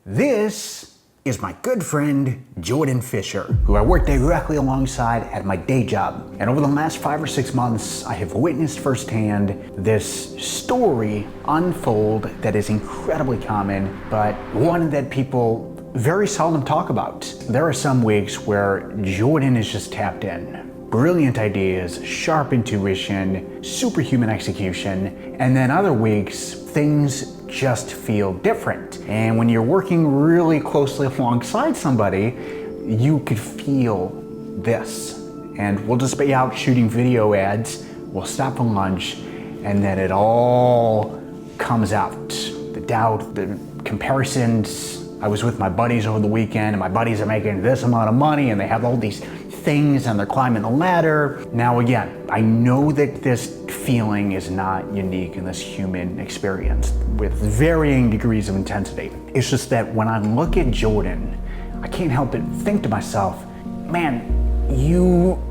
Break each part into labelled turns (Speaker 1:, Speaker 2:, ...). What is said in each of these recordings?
Speaker 1: This is my good friend, Jordan Fisher, who I work directly alongside at my day job. And over the last 5 or 6 months, I have witnessed firsthand this story unfold that is incredibly common, but one that people very seldom talk about. There are some weeks where Jordan is just tapped in. Brilliant ideas, sharp intuition, superhuman execution, and then other weeks, things just feel different. And when you're working really closely alongside somebody, you could feel this. And we'll just be out shooting video ads, we'll stop for lunch, and then it all comes out. The doubt, the comparisons. I was with my buddies over the weekend, and my buddies are making this amount of money, and they have all these things, and they're climbing the ladder. Now again, I know that this feeling is not unique in this human experience with varying degrees of intensity. It's just that when I look at Jordan, I can't help but think to myself, man, you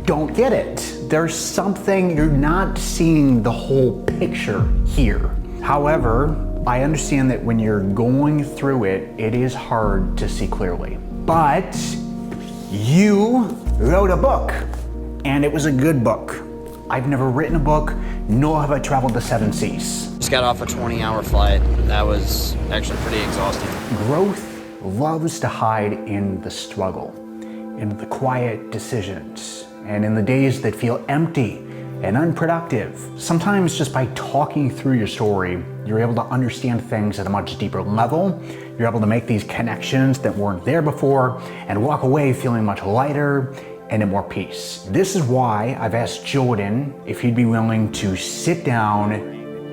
Speaker 1: don't get it. There's something, you're not seeing the whole picture here. However, I understand that when you're going through it, it is hard to see clearly. But you wrote a book, and it was a good book. I've never written a book, nor have I traveled the 7 seas.
Speaker 2: Just got off a 20-hour flight. That was actually pretty exhausting.
Speaker 1: Growth loves to hide in the struggle, in the quiet decisions, and in the days that feel empty and unproductive. Sometimes just by talking through your story, you're able to understand things at a much deeper level. You're able to make these connections that weren't there before and walk away feeling much lighter and at more peace. This is why I've asked Jordan if he'd be willing to sit down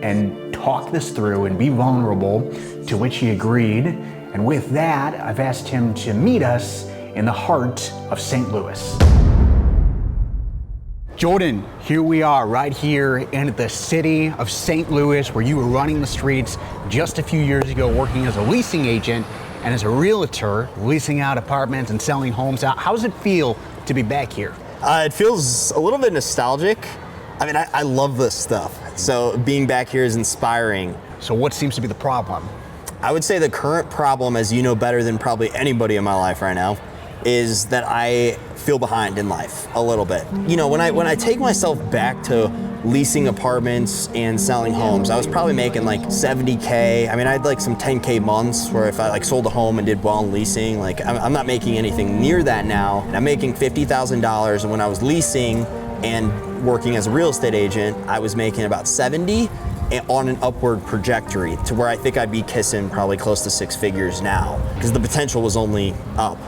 Speaker 1: and talk this through and be vulnerable, to which he agreed. And with that, I've asked him to meet us in the heart of St. Louis. Jordan, here we are right here in the city of St. Louis, where you were running the streets just a few years ago, working as a leasing agent and as a realtor, leasing out apartments and selling homes out. How does it feel to be back here?
Speaker 3: It feels a little bit nostalgic. I mean, I love this stuff. So being back here is inspiring.
Speaker 1: So what seems to be the problem?
Speaker 3: I would say the current problem, as you know better than probably anybody in my life right now, is that I feel behind in life a little bit. You know, when I take myself back to leasing apartments and selling homes, I was probably making like 70K. I mean, I had like some 10K months where if I like sold a home and did well in leasing, like I'm not making anything near that now. I'm making $50,000, and when I was leasing and working as a real estate agent, I was making about 70 on an upward trajectory to where I think I'd be kissing probably close to 6 figures now, because the potential was only up.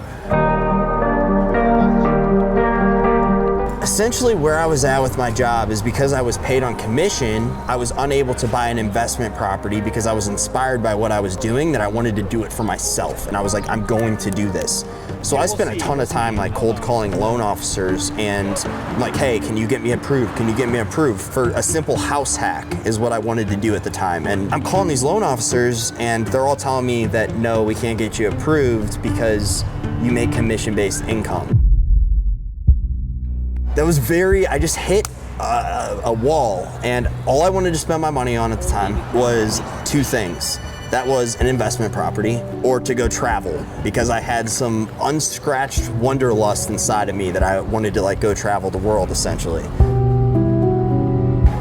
Speaker 3: Essentially where I was at with my job is because I was paid on commission, I was unable to buy an investment property because I was inspired by what I was doing, that I wanted to do it for myself. And I was like, I'm going to do this. So I spent a ton of time like cold calling loan officers and I'm like, hey, can you get me approved? Can you get me approved? For a simple house hack is what I wanted to do at the time. And I'm calling these loan officers and they're all telling me that no, we can't get you approved because you make commission-based income. That was I just hit a wall, and all I wanted to spend my money on at the time was 2 things. That was an investment property or to go travel, because I had some unscratched wanderlust inside of me that I wanted to like go travel the world essentially.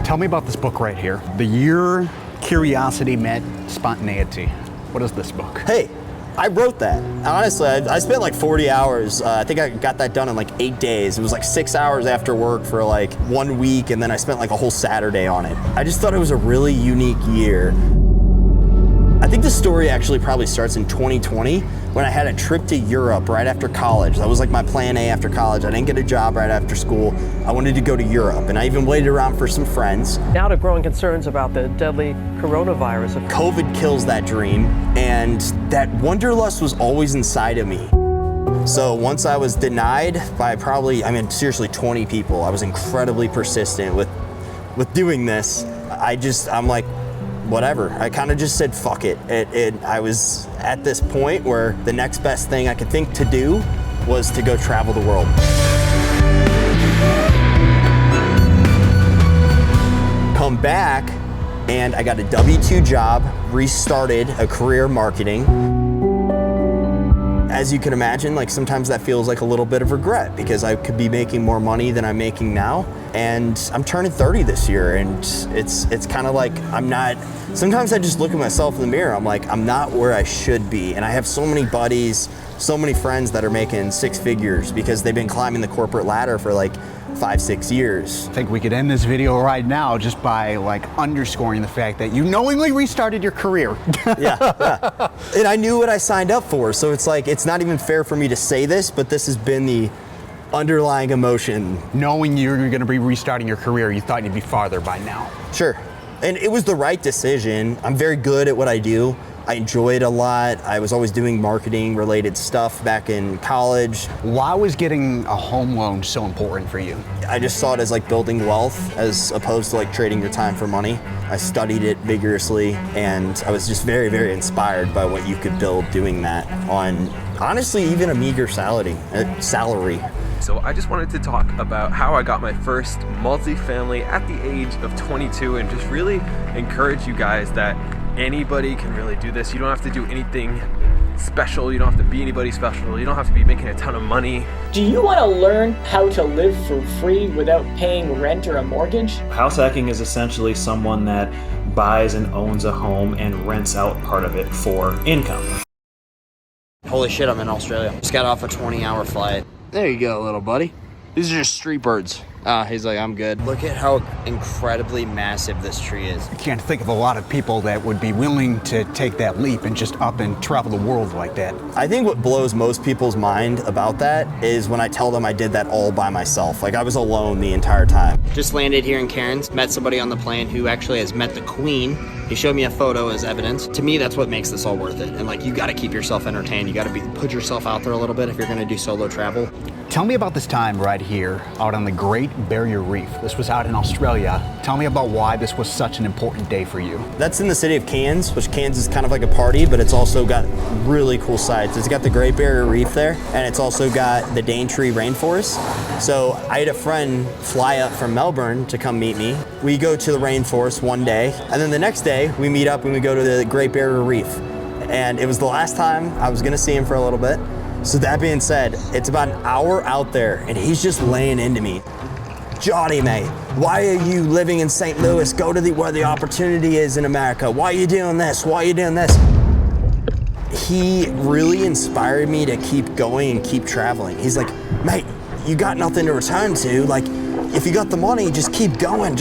Speaker 1: Tell me about this book right here. The Year Curiosity Met Spontaneity. What is this book?
Speaker 3: Hey, I wrote that. Honestly, I spent like 40 hours. I think I got that done in like 8 days. It was like 6 hours after work for like 1 week, and then I spent like a whole Saturday on it. I just thought it was a really unique year. I think the story actually probably starts in 2020 when I had a trip to Europe right after college. That was like my plan A after college. I didn't get a job right after school. I wanted to go to Europe, and I even waited around for some friends.
Speaker 4: Now to growing concerns about the deadly coronavirus.
Speaker 3: COVID kills that dream, and that wanderlust was always inside of me. So once I was denied by probably, I mean, seriously 20 people, I was incredibly persistent with doing this. I'm like, whatever. I kind of just said, fuck it. I was at this point where the next best thing I could think to do was to go travel the world. Come back, and I got a W-2 job, restarted a career marketing. as you can imagine, like sometimes that feels like a little bit of regret because I could be making more money than I'm making now. And I'm turning 30 this year, and it's kind of like sometimes I just look at myself in the mirror, I'm like, I'm not where I should be. And I have so many buddies, so many friends that are making six figures because they've been climbing the corporate ladder for like 5-6 years.
Speaker 1: I think we could end this video right now just by like underscoring the fact that you knowingly restarted your career.
Speaker 3: Yeah. And I knew what I signed up for, so it's like, it's not even fair for me to say this, but this has been the underlying emotion.
Speaker 1: Knowing you were going to be restarting your career, you thought you'd be farther by now.
Speaker 3: Sure. And it was the right decision. I'm very good at what I do. I enjoy it a lot. I was always doing marketing related stuff back in college.
Speaker 1: Why was getting a home loan so important for you?
Speaker 3: I just saw it as like building wealth as opposed to like trading your time for money. I studied it vigorously, and I was just very, very inspired by what you could build doing that on, honestly, even a meager salary.
Speaker 5: So I just wanted to talk about how I got my first multifamily at the age of 22 and just really encourage you guys that anybody can really do this. You don't have to do anything special. You don't have to be anybody special. You don't have to be making a ton of money.
Speaker 6: Do you want to learn how to live for free without paying rent or a mortgage?
Speaker 7: House hacking is essentially someone that buys and owns a home and rents out part of it for income.
Speaker 2: Holy shit, I'm in Australia. Just got off a 20-hour flight. There you go, little buddy. These are just street birds. He's like, I'm good. Look at how incredibly massive this tree is.
Speaker 1: I can't think of a lot of people that would be willing to take that leap and just up and travel the world like that.
Speaker 3: I think what blows most people's mind about that is when I tell them I did that all by myself. Like I was alone the entire time.
Speaker 2: Just landed here in Cairns, met somebody on the plane who actually has met the Queen. He showed me a photo as evidence. To me, that's what makes this all worth it. And like, you gotta keep yourself entertained. You gotta put yourself out there a little bit if you're gonna do solo travel.
Speaker 1: Tell me about this time right here out on the Great Barrier Reef. This was out in Australia. Tell me about why this was such an important day for you.
Speaker 3: That's in the city of Cairns, which Cairns is kind of like a party, but it's also got really cool sites. It's got the Great Barrier Reef there, and it's also got the Daintree Rainforest. So I had a friend fly up from Melbourne to come meet me. We go to the rainforest one day, and then the next day we meet up and we go to the Great Barrier Reef. And it was the last time I was gonna see him for a little bit. So that being said, it's about an hour out there and he's just laying into me. Johnny, mate, why are you living in St. Louis? Go to where the opportunity is in America. Why are you doing this? Why are you doing this? He really inspired me to keep going and keep traveling. He's like, mate, you got nothing to return to. Like, if you got the money, just keep going,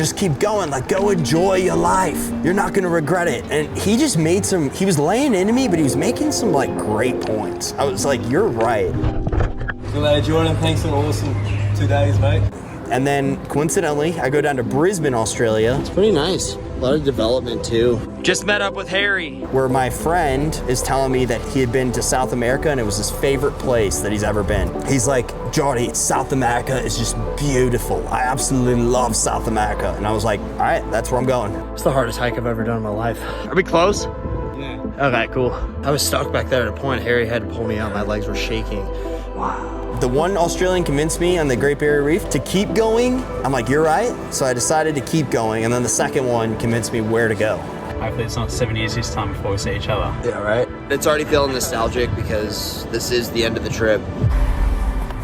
Speaker 3: like go enjoy your life. You're not gonna regret it. And he just made he was laying into me, but he was making some like great points. I was like, you're right.
Speaker 8: Good lad, Jordan, thanks for an awesome 2 days, mate.
Speaker 3: And then coincidentally, I go down to Brisbane, Australia.
Speaker 2: It's pretty nice. A lot of development too.
Speaker 8: Just met up with Harry.
Speaker 3: Where my friend is telling me that he had been to South America and it was his favorite place that he's ever been. He's like, Jordy, South America is just beautiful. I absolutely love South America. And I was like, all right, that's where I'm going.
Speaker 2: It's the hardest hike I've ever done in my life. Are we close? Yeah. Okay, cool. I was stuck back there at a point. Harry had to pull me out. My legs were shaking. Wow.
Speaker 3: The one Australian convinced me on the Great Barrier Reef to keep going. I'm like, you're right. So I decided to keep going. And then the second one convinced me where to go.
Speaker 7: Hopefully it's not 7 years this time before we see each other.
Speaker 2: Yeah, right? It's already feeling nostalgic because this is the end of the trip.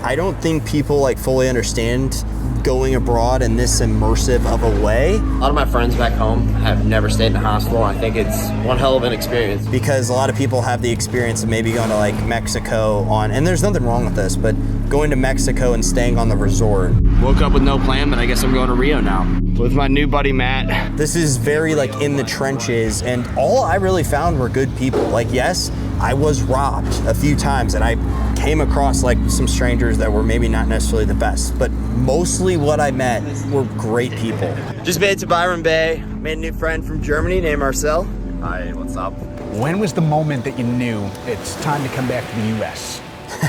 Speaker 3: I don't think people like fully understand going abroad in this immersive of a way.
Speaker 2: A lot of my friends back home have never stayed in a hostel. I think it's one hell of an experience.
Speaker 3: Because a lot of people have the experience of maybe going to like Mexico and there's nothing wrong with this, but going to Mexico and staying on the resort.
Speaker 2: Woke up with no plan, but I guess I'm going to Rio now with my new buddy Matt.
Speaker 3: This is very like in the trenches, and all I really found were good people. Like, yes, I was robbed a few times and I came across like some strangers that were maybe not necessarily the best, but mostly what I met were great people.
Speaker 2: Just made it to Byron Bay. Made a new friend from Germany named Marcel. Hi, what's up?
Speaker 1: When was the moment that you knew it's time to come back to the US?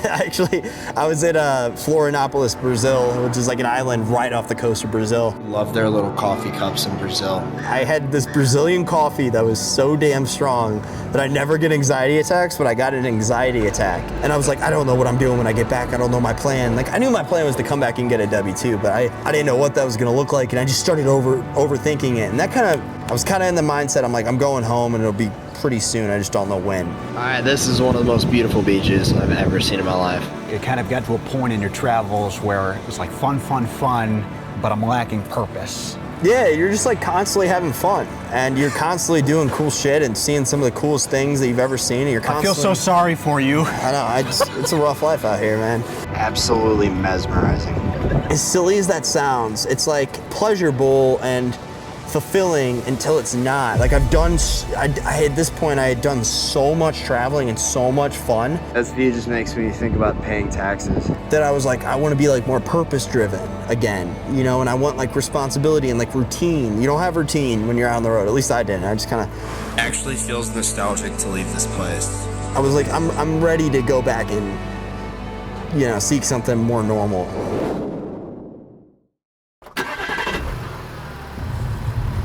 Speaker 3: Actually, I was at Florianopolis, Brazil, which is like an island right off the coast of Brazil.
Speaker 2: Love their little coffee cups in Brazil.
Speaker 3: I had this Brazilian coffee that was so damn strong that I never get anxiety attacks, but I got an anxiety attack. And I was like, I don't know what I'm doing when I get back. I don't know my plan. Like, I knew my plan was to come back and get a W-2, but I didn't know what that was gonna look like. And I just started overthinking it. And that I was kind of in the mindset, I'm like, I'm going home and it'll be pretty soon. I just don't know when.
Speaker 2: All right, this is one of the most beautiful beaches I've ever seen in my life.
Speaker 1: It kind of got to a point in your travels where it was like fun, fun, fun, but I'm lacking purpose.
Speaker 3: Yeah, you're just like constantly having fun, and you're constantly doing cool shit and seeing some of the coolest things that you've ever seen. And you're constantly...
Speaker 1: I feel so sorry for you.
Speaker 3: I know, it's a rough life out here, man.
Speaker 2: Absolutely mesmerizing.
Speaker 3: As silly as that sounds, it's like pleasurable and fulfilling until it's not. Like at this point I had done so much traveling and so much fun.
Speaker 2: This view just makes me think about paying taxes.
Speaker 3: That I was like, I want to be like more purpose driven again, you know, and I want like responsibility and like routine. You don't have routine when you're out on the road. At least I didn't. I just kind of
Speaker 9: actually feels nostalgic to leave this place.
Speaker 3: I was like, I'm ready to go back and, you know, seek something more normal.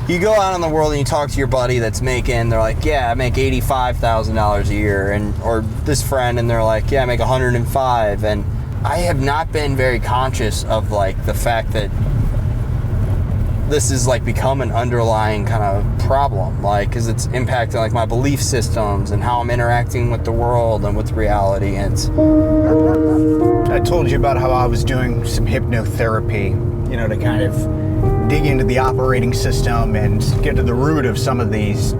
Speaker 3: You go out in the world and you talk to your buddy that's making, they're like, yeah, I make $85,000 a year, or this friend, and they're like, yeah, I make 105. And I have not been very conscious of like the fact that this has like become an underlying kind of problem, like, because it's impacting like my belief systems and how I'm interacting with the world and with reality. And
Speaker 1: I told you about how I was doing some hypnotherapy, you know, to kind of dig into the operating system and get to the root of some of these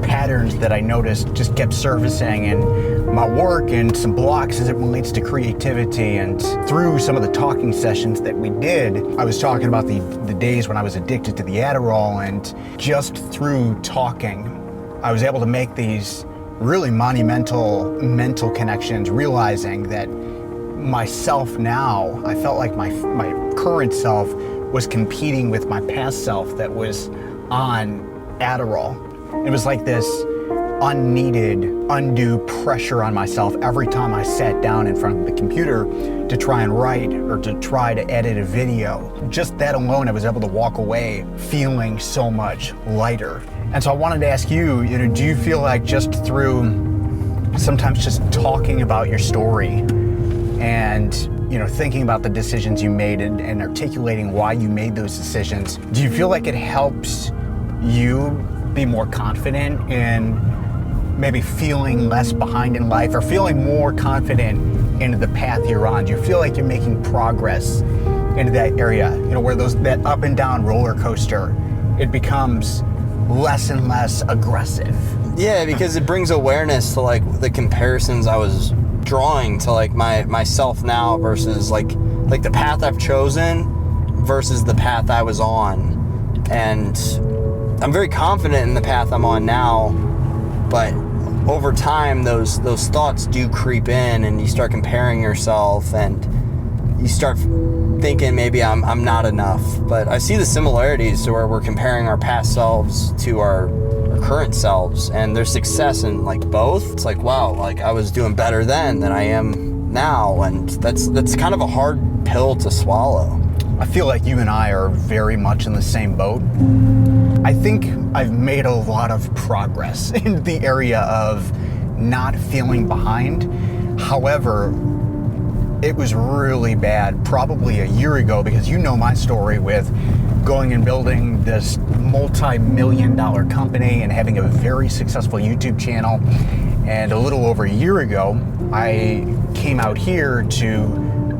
Speaker 1: patterns that I noticed just kept surfacing in my work and some blocks as it relates to creativity. And through some of the talking sessions that we did, I was talking about the days when I was addicted to the Adderall, and just through talking, I was able to make these really monumental mental connections, realizing that myself now, I felt like my current self was competing with my past self that was on Adderall. It was like this unneeded, undue pressure on myself every time I sat down in front of the computer to try and write or to try to edit a video. Just that alone, I was able to walk away feeling so much lighter. And so I wanted to ask you, do you feel like just through sometimes just talking about your story and thinking about the decisions you made and articulating why you made those decisions, do you feel like it helps you be more confident in maybe feeling less behind in life, or feeling more confident into the path you're on? Do you feel like you're making progress into that area, where that up and down roller coaster, it becomes less and less aggressive?
Speaker 3: Yeah, because it brings awareness to like the comparisons I was drawing to like myself now versus like the path I've chosen versus the path I was on. And I'm very confident in the path I'm on now, but over time those thoughts do creep in, and you start comparing yourself and you start thinking maybe I'm not enough. But I see the similarities to where we're comparing our past selves to our current selves, and there's success in like both. It's like, wow, like I was doing better then than I am now, and that's kind of a hard pill to swallow.
Speaker 1: I feel like you and I are very much in the same boat. I think I've made a lot of progress in the area of not feeling behind. However, it was really bad probably a year ago, because you know my story with going and building this multi-million-dollar company and having a very successful YouTube channel. And a little over a year ago, I came out here to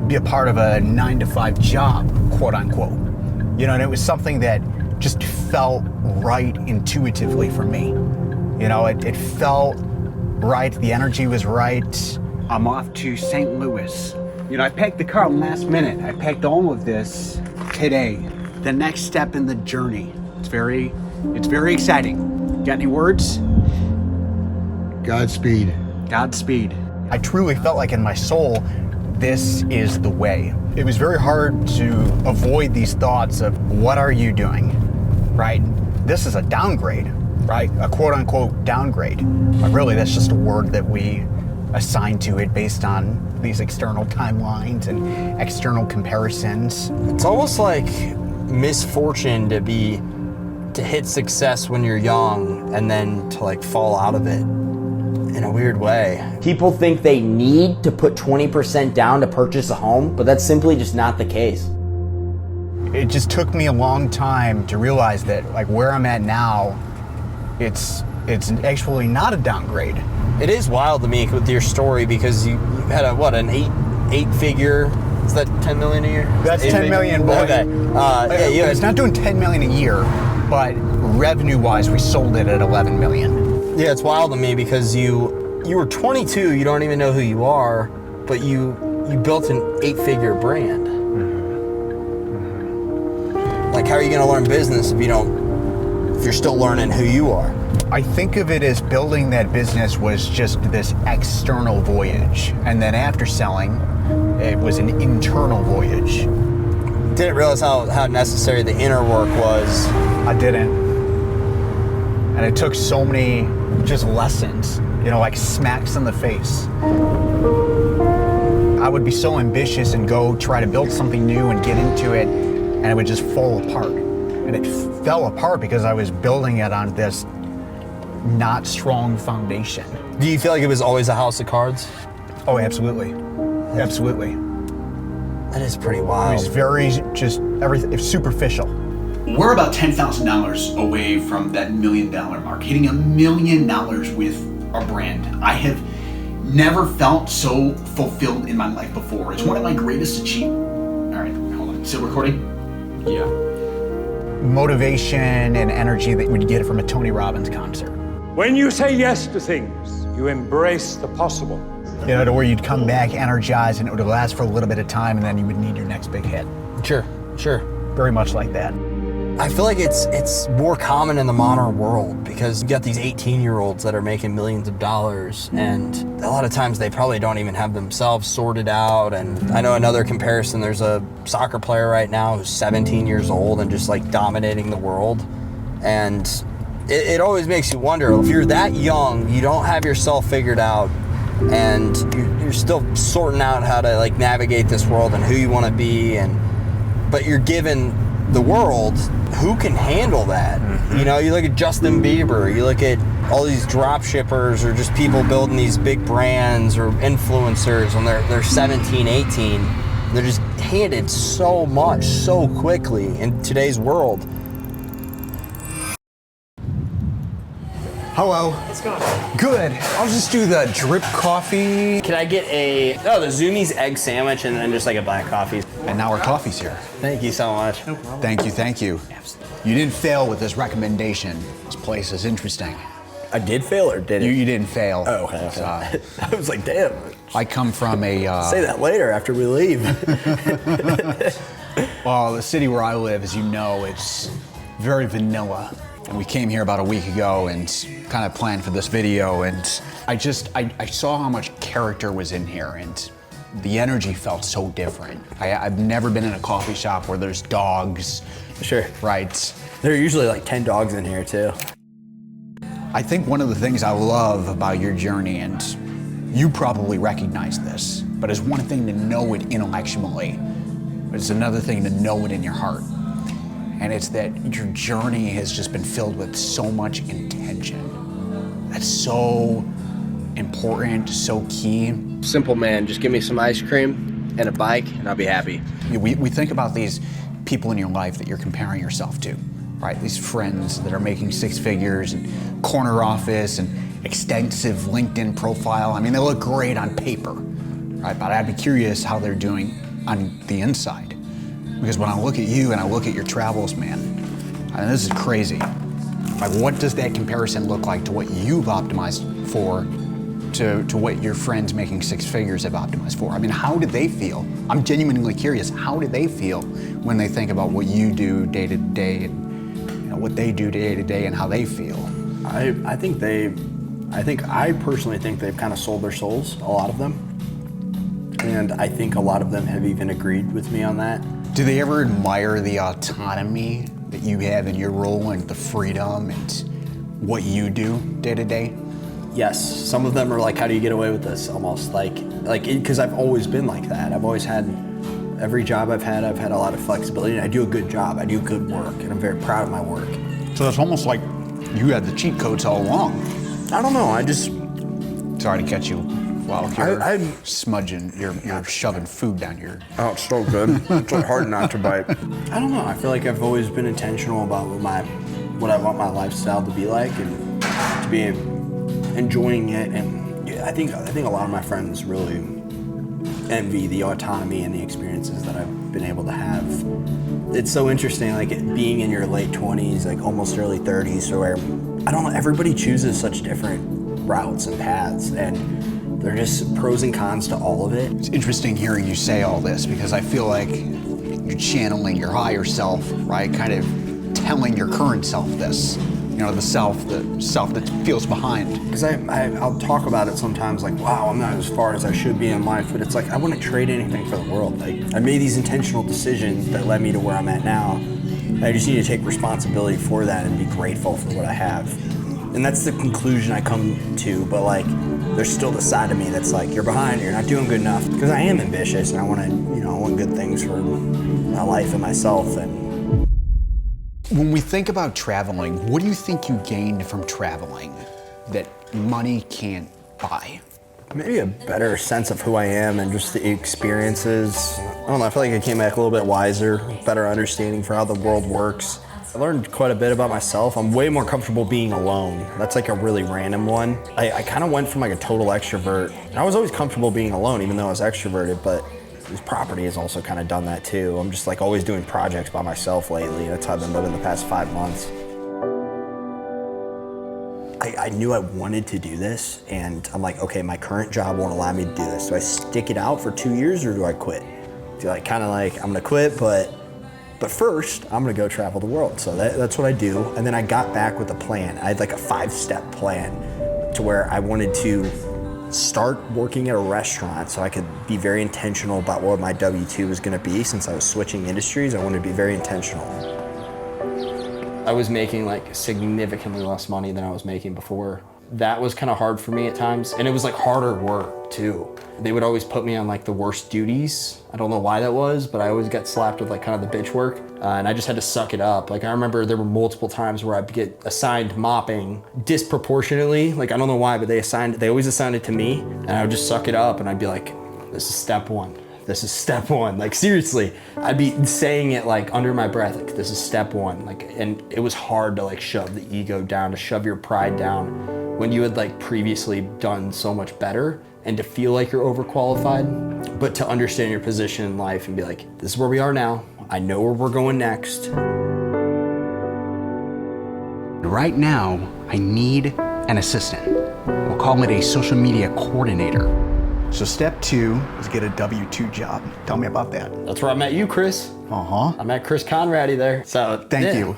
Speaker 1: be a part of a 9-to-5 job, quote unquote. And it was something that just felt right intuitively for me. It felt right, the energy was right. I'm off to St. Louis. I packed the car last minute. I packed all of this today. The next step in the journey. It's very exciting. Got any words?
Speaker 10: Godspeed.
Speaker 1: Godspeed. I truly felt like in my soul, this is the way. It was very hard to avoid these thoughts of, what are you doing, right? This is a downgrade, right? A quote unquote downgrade. But really, that's just a word that we assign to it based on these external timelines and external comparisons.
Speaker 3: It's almost like misfortune to hit success when you're young and then to like fall out of it in a weird way.
Speaker 11: People think they need to put 20% down to purchase a home, but that's simply just not the case.
Speaker 1: It just took me a long time to realize that like where I'm at now, it's It's actually not a downgrade.
Speaker 3: It is wild to me with your story because you had an eight-figure. Is that 10 million a year?
Speaker 1: That's 10 million, boy.
Speaker 3: Okay.
Speaker 1: It's not doing 10 million a year, but revenue-wise, we sold it at 11 million.
Speaker 3: Yeah, it's wild to me because you were 22. You don't even know who you are, but you built an 8-figure brand. Like, how are you going to learn business if you're still learning who you are?
Speaker 1: I think of it as building that business was just this external voyage, and then after selling, it was an internal voyage.
Speaker 3: Didn't realize how necessary the inner work was.
Speaker 1: I didn't. And it took so many just lessons, like smacks in the face. I would be so ambitious and go try to build something new and get into it, and it would just fall apart. And it fell apart because I was building it on this not strong foundation.
Speaker 3: Do you feel like it was always a house of cards?
Speaker 1: Oh, absolutely. Absolutely.
Speaker 3: That is pretty wild.
Speaker 1: It was very everything. It's superficial.
Speaker 10: We're about $10,000 away from that $1 million mark, hitting $1 million with our brand. I have never felt so fulfilled in my life before. It's one of my greatest achievements. All right, hold on. Still recording? Yeah.
Speaker 1: Motivation and energy that you would get from a Tony Robbins concert.
Speaker 12: When you say yes to things, you embrace the possible.
Speaker 1: To where you'd come back energized and it would last for a little bit of time and then you would need your next big hit.
Speaker 3: Sure.
Speaker 1: Very much like that.
Speaker 3: I feel like it's more common in the modern world because you got these 18-year-olds that are making millions of dollars, and a lot of times they probably don't even have themselves sorted out. And I know another comparison, there's a soccer player right now who's 17 years old and just like dominating the world. And it always makes you wonder, if you're that young, you don't have yourself figured out, and you're still sorting out how to like navigate this world and who you want to be, but you're given the world, who can handle that? You look at Justin Bieber, you look at all these drop shippers or just people building these big brands or influencers when they're 17, 18. They're just handed so much so quickly in today's world.
Speaker 1: Hello.
Speaker 4: It's going.
Speaker 1: Good. I'll just do the drip coffee.
Speaker 3: Can I get the Zoomies egg sandwich and then just like a black coffee?
Speaker 1: And now our coffee's here.
Speaker 3: Thank you so much.
Speaker 1: No problem. Thank you. You didn't fail with this recommendation. This place is interesting.
Speaker 3: I did fail or did it?
Speaker 1: You didn't fail.
Speaker 3: Oh, okay. I was like, damn.
Speaker 1: I come from a...
Speaker 3: Say that later after we leave.
Speaker 1: Well, the city where I live, as you know, it's very vanilla. And we came here about a week ago and kind of planned for this video, and I saw how much character was in here, and the energy felt so different. I've never been in a coffee shop where there's dogs.
Speaker 3: Sure.
Speaker 1: Right.
Speaker 3: There are usually like 10 dogs in here too.
Speaker 1: I think one of the things I love about your journey, and you probably recognize this, but it's one thing to know it intellectually, but it's another thing to know it in your heart. And it's that your journey has just been filled with so much intention. That's so important, so key.
Speaker 2: Simple, man. Just give me some ice cream and a bike, and I'll be happy.
Speaker 1: We think about these people in your life that you're comparing yourself to, right? These friends that are making 6 figures and corner office and extensive LinkedIn profile. I mean, they look great on paper, right? But I'd be curious how they're doing on the inside. Because when I look at you and I look at your travels, man, I mean, this is crazy. Like, what does that comparison look like to what you've optimized for, to what your friends making 6 figures have optimized for? I mean, how did they feel? I'm genuinely curious. How did they feel when they think about what you do day to day, and what they do day to day, and how they feel?
Speaker 3: I personally think they've kind of sold their souls, a lot of them. And I think a lot of them have even agreed with me on that.
Speaker 1: Do they ever admire the autonomy that you have in your role and the freedom and what you do day to day?
Speaker 3: Yes, some of them are like, how do you get away with this? Almost like because I've always been like that. I've always had, every job I've had a lot of flexibility, and I do a good job. I do good work, and I'm very proud of my work.
Speaker 1: So it's almost like you had the cheat codes all along.
Speaker 3: I don't know,
Speaker 1: Sorry to catch you while you're smudging, you're shoving food down your...
Speaker 3: Oh, it's so good. It's like hard not to bite. I don't know, I feel like I've always been intentional about what I want my lifestyle to be like, and to to be enjoying it, and I think a lot of my friends really envy the autonomy and the experiences that I've been able to have. It's so interesting, like being in your late 20s, like almost early 30s, where I don't know, everybody chooses such different routes and paths, and there are just pros and cons to all of it.
Speaker 10: It's interesting hearing you say all this because I feel like you're channeling your higher self, right? Kind of telling your current self this. You know, the self that feels behind.
Speaker 3: Because I'll talk about it sometimes, like, wow, I'm not as far as I should be in life, but it's like, I wouldn't trade anything for the world. Like, I made these intentional decisions that led me to where I'm at now. I just need to take responsibility for that and be grateful for what I have. And that's the conclusion I come to, but like, there's still the side of me that's like, you're behind, you're not doing good enough. Because I am ambitious and I want to, I want good things for my life and myself. And
Speaker 10: when we think about traveling, what do you think you gained from traveling that money can't buy?
Speaker 3: Maybe a better sense of who I am and just the experiences. I don't know, I feel like I came back a little bit wiser, better understanding for how the world works. I learned quite a bit about myself. I'm way more comfortable being alone. That's like a really random one. I kind of went from like a total extrovert. I was always comfortable being alone even though I was extroverted, but this property has also kind of done that too. I'm just like always doing projects by myself lately. That's how I've been living the past 5 months. I knew I wanted to do this, and I'm like, okay, my current job won't allow me to do this. Do I stick it out for 2 years or do I quit? Do I kind of like, I'm gonna quit, but first I'm gonna go travel the world. So that's what I do. And then I got back with a plan. I had like a 5-step plan to where I wanted to start working at a restaurant so I could be very intentional about what my W-2 was gonna be. Since I was switching industries, I wanted to be very intentional. I was making like significantly less money than I was making before. That was kind of hard for me at times, and it was like harder work too. They would always put me on like the worst duties. I don't know why that was, but I always got slapped with like kind of the bitch work, and I just had to suck it up. Like I remember there were multiple times where I'd get assigned mopping disproportionately. Like I don't know why, but they always assigned it to me, and I would just suck it up, and I'd be like, this is step one. This is step one. Like seriously, I'd be saying it like under my breath, like this is step one. Like, and it was hard to like shove the ego down, to shove your pride down when you had like previously done so much better, and to feel like you're overqualified, but to understand your position in life and be like, this is where we are now. I know where we're going next.
Speaker 1: Right now, I need an assistant. We'll call it a social media coordinator.
Speaker 10: So step 2 is get a W-2 job. Tell me about that.
Speaker 3: That's where I met you, Chris. I met Chris Conrady there. So
Speaker 10: Thank you.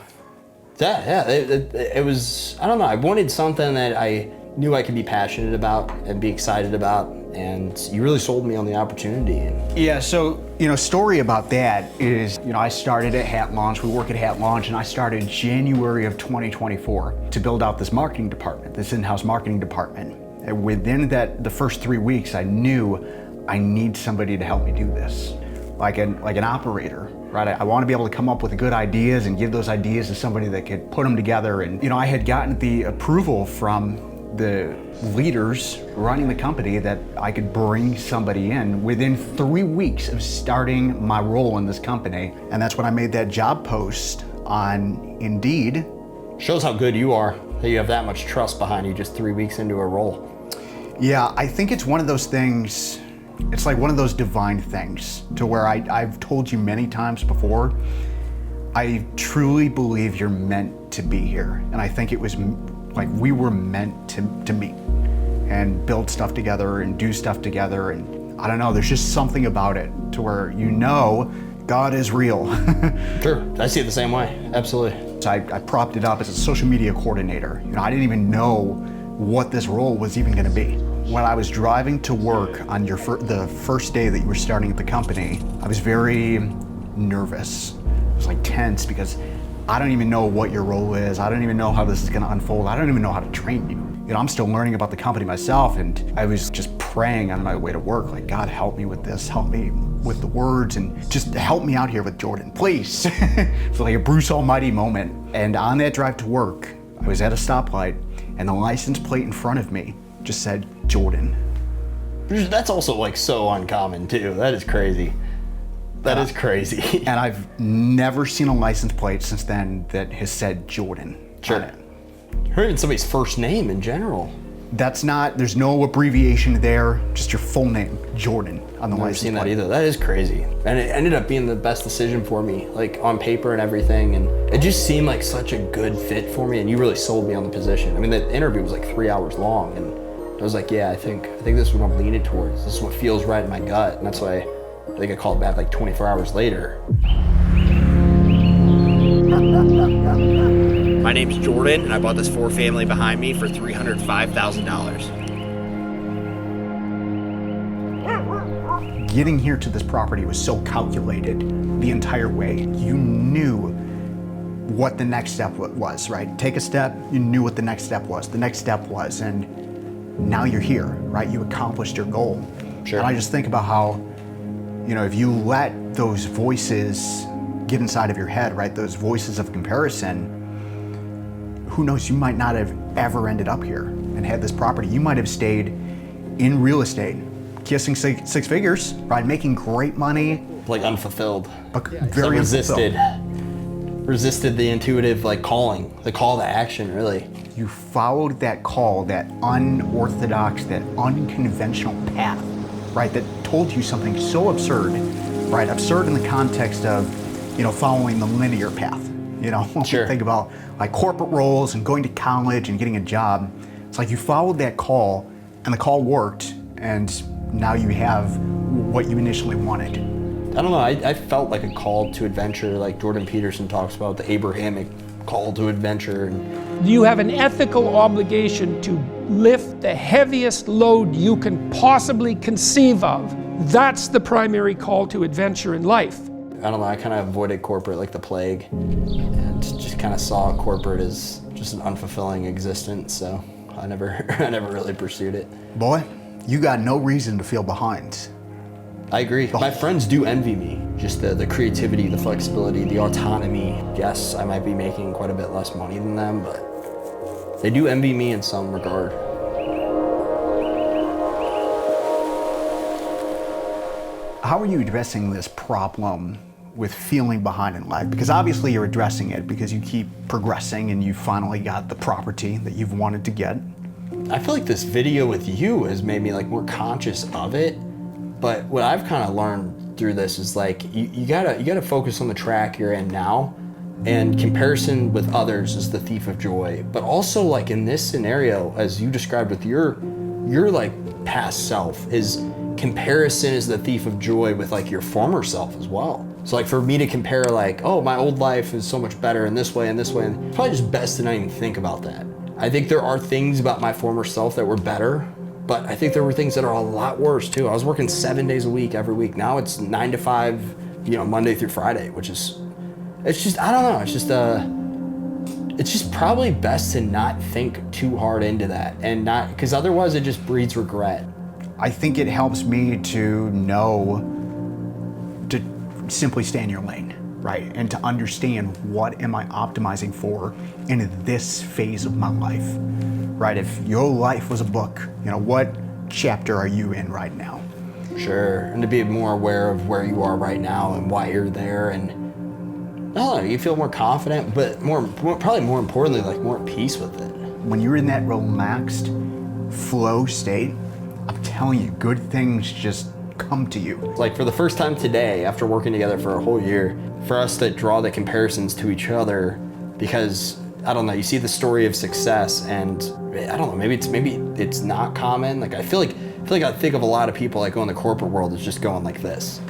Speaker 3: Yeah, it was, I don't know, I wanted something that I knew I could be passionate about and be excited about, and you really sold me on the opportunity.
Speaker 1: Yeah, so, story about that is, I started at Hat Launch, we work at Hat Launch, and I started January of 2024 to build out this marketing department, this in-house marketing department. And within the first 3 weeks, I knew I need somebody to help me do this, like an operator, right? I want to be able to come up with good ideas and give those ideas to somebody that could put them together. And I had gotten the approval from the leaders running the company that I could bring somebody in within 3 weeks of starting my role in this company. And that's when I made that job post on Indeed.
Speaker 3: Shows how good you are, that you have that much trust behind you just 3 weeks into a role.
Speaker 1: Yeah, I think it's one of those things, it's like one of those divine things to where I've told you many times before, I truly believe you're meant to be here. And I think it was like we were meant to meet and build stuff together and do stuff together. And I don't know, there's just something about it to where God is real.
Speaker 3: Sure, I see it the same way, absolutely.
Speaker 1: So I propped it up as a social media coordinator. I didn't even know what this role was even gonna be. When I was driving to work on the first day that you were starting at the company, I was very nervous. I was like tense because I don't even know what your role is. I don't even know how this is gonna unfold. I don't even know how to train you. I'm still learning about the company myself, and I was just praying on my way to work, like, God, help me with this, help me with the words, and just help me out here with Jordan, please. It's like a Bruce Almighty moment. And on that drive to work, I was at a stoplight, and the license plate in front of me just said Jordan.
Speaker 3: That's also like so uncommon too. That is crazy. That is crazy.
Speaker 1: And I've never seen a license plate since then that has said Jordan on it.
Speaker 3: Or even somebody's first name in general.
Speaker 1: There's no abbreviation there, just your full name, Jordan, on the license plate.
Speaker 3: I've never seen that either. That is crazy. And it ended up being the best decision for me, like on paper and everything. And it just seemed like such a good fit for me. And you really sold me on the position. I mean, the interview was like 3 hours long. And I was like, yeah, I think this is what I'm leaning towards. This is what feels right in my gut. And that's why I think I called back like 24 hours later.
Speaker 2: My name's Jordan, and I bought this 4-family behind me for $305,000.
Speaker 1: Getting here to this property was so calculated the entire way. You knew what the next step was, right? Take a step, you knew what the next step was. The next step was, and now you're here, right? You accomplished your goal.
Speaker 3: Sure.
Speaker 1: And I just think about how, if you let those voices get inside of your head, right? Those voices of comparison, who knows, you might not have ever ended up here and had this property. You might have stayed in real estate, kissing six figures, right? Making great money.
Speaker 3: Like unfulfilled.
Speaker 1: But very
Speaker 3: resisted the intuitive calling, the call to action, really.
Speaker 1: You followed that call, that unorthodox, that unconventional path, right? That told you something so absurd, right? Absurd in the context of, following the linear path.
Speaker 3: Sure.
Speaker 1: Think about like corporate roles and going to college and getting a job. It's like you followed that call and the call worked, and now you have what you initially wanted.
Speaker 3: I don't know, I felt like a call to adventure, like Jordan Peterson talks about, the Abrahamic call to adventure.
Speaker 13: You have an ethical obligation to lift the heaviest load you can possibly conceive of. That's the primary call to adventure in life.
Speaker 3: I don't know, I kind of avoided corporate like the plague, and just kind of saw corporate as just an unfulfilling existence, so I never really pursued it.
Speaker 1: Boy, you got no reason to feel behind.
Speaker 3: I agree. My friends do envy me, just the creativity, the flexibility, the autonomy. Yes, I might be making quite a bit less money than them, but they do envy me in some regard.
Speaker 1: How are you addressing this problem with feeling behind in life? Because obviously you're addressing it because you keep progressing and you finally got the property that you've wanted to get.
Speaker 3: I feel like this video with you has made me more conscious of it. But what I've kind of learned through this is you gotta focus on the track you're in now, and comparison with others is the thief of joy. But also in this scenario, as you described with your past self, is comparison is the thief of joy with your former self as well. So for me to compare oh, my old life is so much better in this way and this way, and it's probably just best to not even think about that. I think there are things about my former self that were better, but I think there were things that are a lot worse too. I was working 7 days a week, every week. Now it's 9 to 5, Monday through Friday, I don't know. It's just probably best to not think too hard into that, and because otherwise it just breeds regret.
Speaker 1: I think it helps me to know to simply stay in your lane, right? And to understand what am I optimizing for in this phase of my life, right? If your life was a book, what chapter are you in right now?
Speaker 3: Sure, and to be more aware of where you are right now and why you're there, and I don't know, you feel more confident, but probably more importantly, more at peace with it.
Speaker 1: When you're in that relaxed flow state, I'm telling you, good things just come to you.
Speaker 3: For the first time today, after working together for a whole year, for us to draw the comparisons to each other, because I don't know, you see the story of success, and I don't know, maybe it's not common. I feel like I think of a lot of people go in the corporate world as just going like this.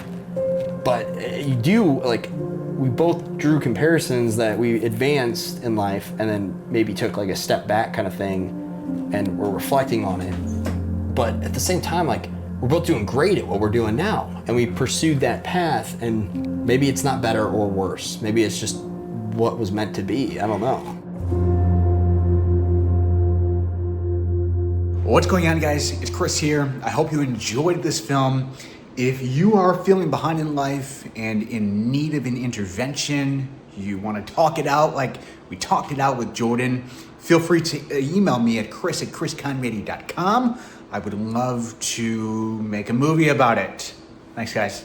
Speaker 3: But you do, we both drew comparisons that we advanced in life and then maybe took a step back kind of thing, and we're reflecting on it. But at the same time, we're both doing great at what we're doing now, and we pursued that path, and maybe it's not better or worse. Maybe it's just what was meant to be. I don't know.
Speaker 1: What's going on, guys? It's Chris here. I hope you enjoyed this film. If you are feeling behind in life and in need of an intervention, you want to talk it out like we talked it out with Jordan, feel free to email me at chris@chrisconrady.com. I would love to make a movie about it. Thanks, guys.